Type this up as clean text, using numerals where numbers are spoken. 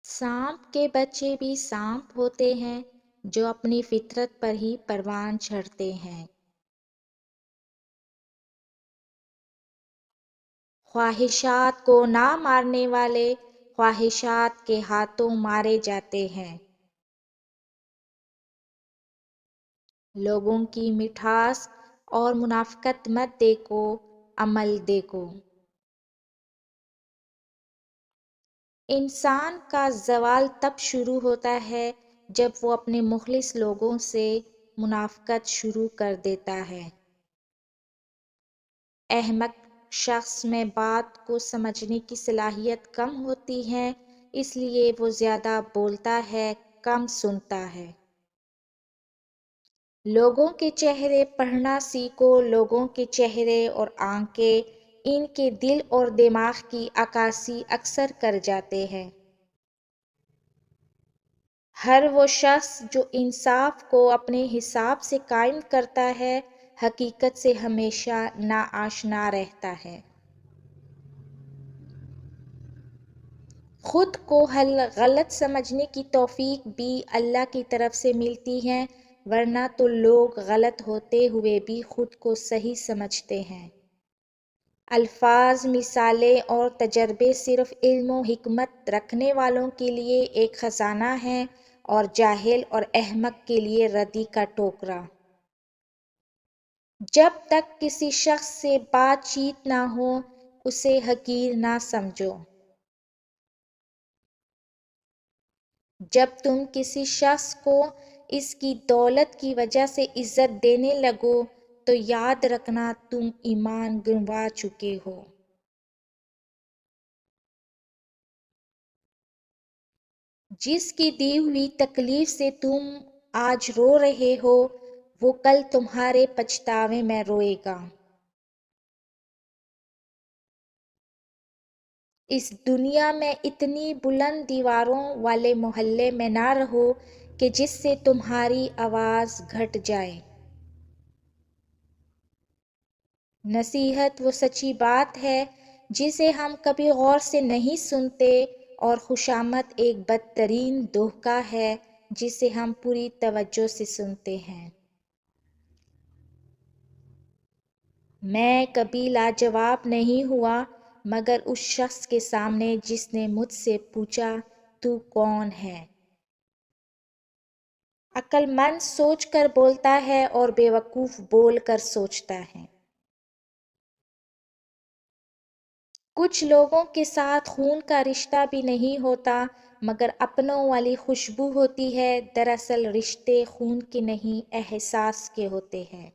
سانپ کے بچے بھی سانپ ہوتے ہیں جو اپنی فطرت پر ہی پروان چڑھتے ہیں۔ خواہشات کو نہ مارنے والے خواہشات کے ہاتھوں مارے جاتے ہیں۔ لوگوں کی مٹھاس اور منافقت مت دیکھو، عمل دیکھو۔ انسان کا زوال تب شروع ہوتا ہے جب وہ اپنے مخلص لوگوں سے منافقت شروع کر دیتا ہے۔ احمق شخص میں بات کو سمجھنے کی صلاحیت کم ہوتی ہے، اس لیے وہ زیادہ بولتا ہے، کم سنتا ہے۔ لوگوں کے چہرے پڑھنا سیکھو، لوگوں کے چہرے اور آنکھیں ان کے دل اور دماغ کی عکاسی اکثر کر جاتے ہیں۔ ہر وہ شخص جو انصاف کو اپنے حساب سے قائم کرتا ہے، حقیقت سے ہمیشہ ناآشنا رہتا ہے۔ خود کو غلط سمجھنے کی توفیق بھی اللہ کی طرف سے ملتی ہے، ورنہ تو لوگ غلط ہوتے ہوئے بھی خود کو صحیح سمجھتے ہیں۔ الفاظ، مثالیں اور تجربے صرف علم و حکمت رکھنے والوں کے لیے ایک خزانہ ہیں اور جاہل اور احمق کے لیے ردی کا ٹوکرا۔ جب تک کسی شخص سے بات چیت نہ ہو، اسے حقیر نہ سمجھو۔ جب تم کسی شخص کو اس کی دولت کی وجہ سے عزت دینے لگو تو یاد رکھنا تم ایمان گنوا چکے ہو۔ جس کی دی ہوئی تکلیف سے تم آج رو رہے ہو، وہ کل تمہارے پچھتاوے میں روئے گا۔ اس دنیا میں اتنی بلند دیواروں والے محلے میں نہ رہو کہ جس سے تمہاری آواز گھٹ جائے۔ نصیحت وہ سچی بات ہے جسے ہم کبھی غور سے نہیں سنتے، اور خوشامد ایک بدترین دھوکہ ہے جسے ہم پوری توجہ سے سنتے ہیں۔ میں کبھی لاجواب نہیں ہوا مگر اس شخص کے سامنے جس نے مجھ سے پوچھا، تو کون ہے؟ عقل مند سوچ کر بولتا ہے اور بے وقوف بول کر سوچتا ہے۔ کچھ لوگوں کے ساتھ خون کا رشتہ بھی نہیں ہوتا مگر اپنوں والی خوشبو ہوتی ہے، دراصل رشتے خون کے نہیں احساس کے ہوتے ہیں۔